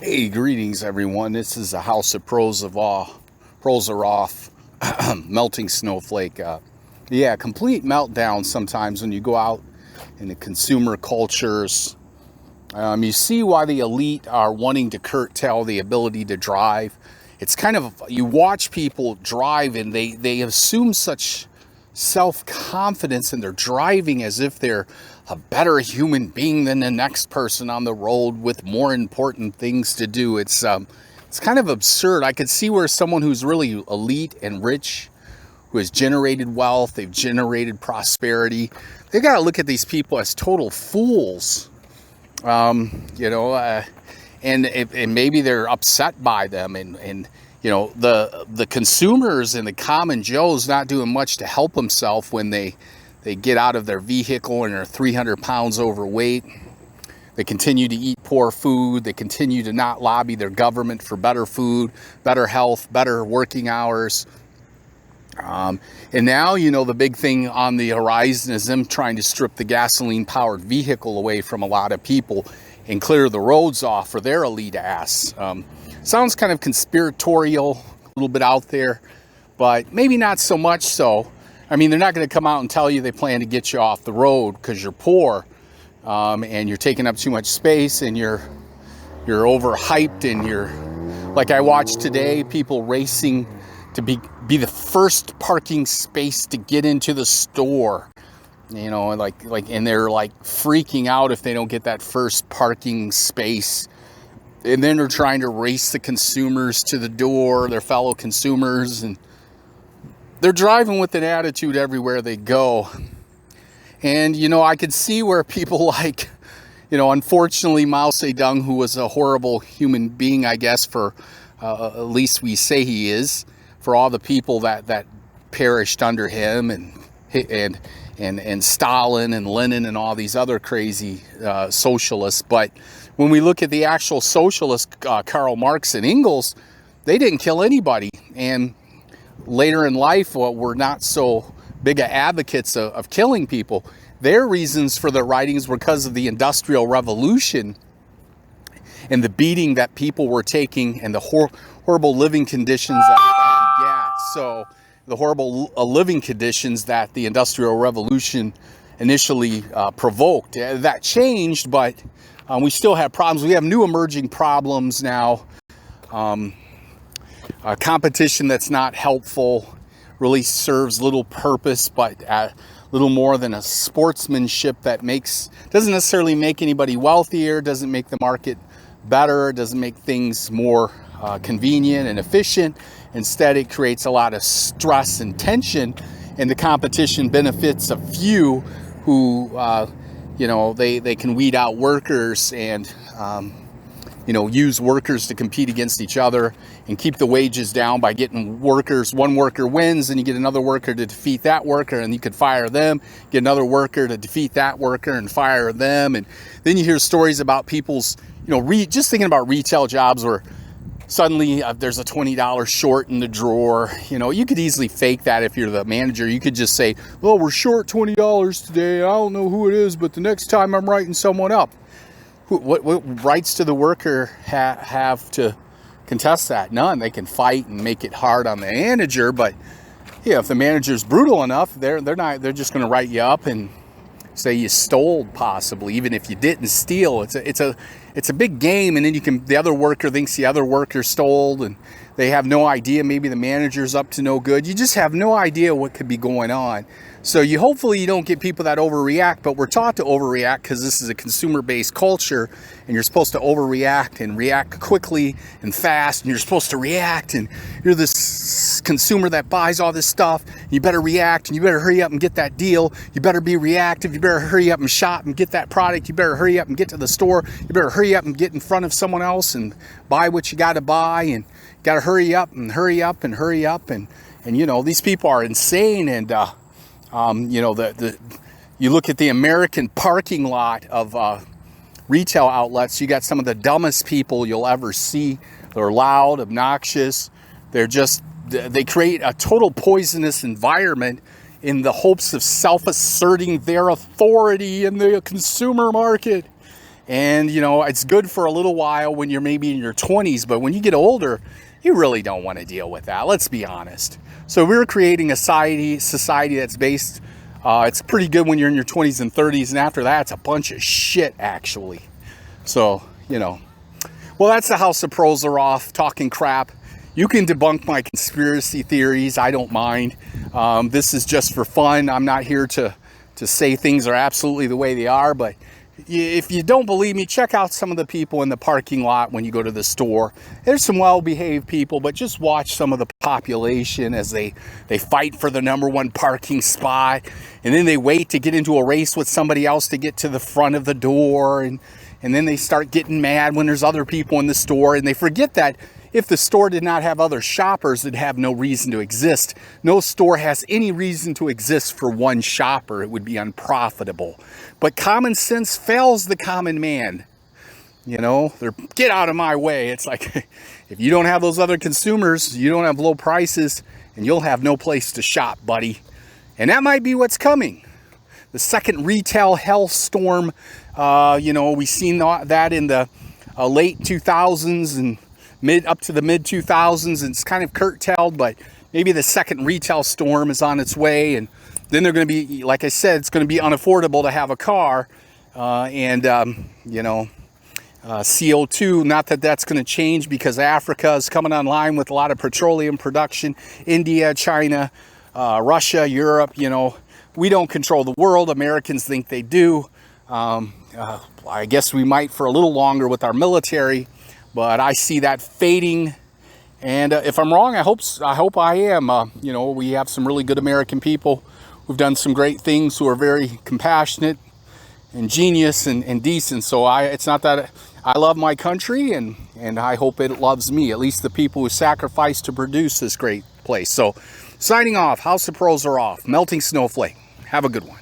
Hey, greetings everyone. This is the House of Pros are off. Melting snowflake. Yeah, complete meltdown sometimes when you go out in the consumer cultures. You see why the elite are wanting to curtail the ability to drive. It's kind of, you watch people drive and they assume such self-confidence in their driving as if they're a better human being than the next person on the road with more important things to do. It's kind of absurd. I could see where someone who's really elite and rich, who has generated wealth, they've generated prosperity, they got to look at these people as total fools. And maybe they're upset by them, and the consumers and the common Joe's not doing much to help himself when they get out of their vehicle and are 300 pounds overweight. They continue to eat poor food. They continue to not lobby their government for better food, better health, better working hours. And now, the big thing on the horizon is them trying to strip the gasoline-powered vehicle away from a lot of people and clear the roads off for their elite ass. Sounds kind of conspiratorial, a little bit out there, but maybe not so much so. I mean, they're not going to come out and tell you they plan to get you off the road because you're poor, and you're taking up too much space, and you're overhyped, and you're, like I watched today, people racing to be the first parking space to get into the store, and they're like freaking out if they don't get that first parking space. And then they're trying to race the consumers to the door, their fellow consumers, and they're driving with an attitude everywhere they go. And, I could see where people like, unfortunately, Mao Zedong, who was a horrible human being, I guess, for at least we say he is, for all the people that perished under him, and Stalin and Lenin and all these other crazy socialists. But when we look at the actual socialists, Karl Marx and Engels, they didn't kill anybody. And later in life, were not so big advocates of killing people. Their reasons for their writings were because of the Industrial Revolution and the beating that people were taking and the horrible living conditions that they get. So the horrible living conditions that the Industrial Revolution initially provoked. That changed, but we still have problems. We have new emerging problems now. Competition that's not helpful, really serves little purpose, but little more than a sportsmanship that doesn't necessarily make anybody wealthier, doesn't make the market better, doesn't make things more convenient and efficient. Instead, it creates a lot of stress and tension, and the competition benefits a few who, they can weed out workers and, use workers to compete against each other and keep the wages down by getting workers. One worker wins, and you get another worker to defeat that worker, and you could fire them, get another worker to defeat that worker and fire them. And then you hear stories about people's, just thinking about retail jobs where suddenly there's a $20 short in the drawer. You could easily fake that if you're the manager. You could just say, "Oh, we're short $20 today. I don't know who it is, but the next time I'm writing someone up." What rights do the worker have to contest that? None. They can fight and make it hard on the manager, but if the manager's brutal enough, they're just going to write you up and say you stole, possibly, even if you didn't steal. It's a big game, and then the other worker thinks the other worker stole, and they have no idea. Maybe the manager's up to no good. You just have no idea what could be going on. So hopefully you don't get people that overreact, but we're taught to overreact because this is a consumer-based culture, and you're supposed to overreact and react quickly and fast, and you're supposed to react, and you're this consumer that buys all this stuff. You better react, and you better hurry up and get that deal. You better be reactive. You better hurry up and shop and get that product. You better hurry up and get to the store. You better hurry up and get in front of someone else and buy what you got to buy, and got to hurry up and hurry up and hurry up. And these people are insane. And you look at the American parking lot of retail outlets, you got some of the dumbest people you'll ever see. They're loud, obnoxious. They create a total poisonous environment in the hopes of self-asserting their authority in the consumer market. And, you know, it's good for a little while when you're maybe in your 20s, but when you get older, you really don't want to deal with that. Let's be honest. So we're creating a society that's based, it's pretty good when you're in your 20s and 30s, and after that, it's a bunch of shit, actually. So, you know, well, that's the House of Pros are off, talking crap. You can debunk my conspiracy theories. I don't mind. This is just for fun. I'm not here to say things are absolutely the way they are, but if you don't believe me, check out some of the people in the parking lot when you go to the store. There's some well-behaved people, but just watch some of the population as they fight for the #1 parking spot, and then they wait to get into a race with somebody else to get to the front of the door, and then they start getting mad when there's other people in the store, and they forget that if the store did not have other shoppers, it'd have no reason to exist. No store has any reason to exist for one shopper. It would be unprofitable. But common sense fails the common man. You know, get out of my way. It's like, if you don't have those other consumers, you don't have low prices, and you'll have no place to shop, buddy. And that might be what's coming. The second retail hellstorm, you know, we've seen that in the late 2000s and up to the mid 2000s, and it's kind of curtailed, but maybe the second retail storm is on its way, and then they're going to be, like I said, it's going to be unaffordable to have a car, you know, CO2, not that that's going to change because Africa is coming online with a lot of petroleum production. India, China, Russia, Europe, you know, we don't control the world. Americans think they do. I guess we might for a little longer with our military, but I see that fading. And if I'm wrong, I hope I am. You know, we have some really good American people who've done some great things, who are very compassionate and genius and decent. So it's not that I love my country, and I hope it loves me, at least the people who sacrificed to produce this great place. So signing off, House of Pros are off. Melting Snowflake. Have a good one.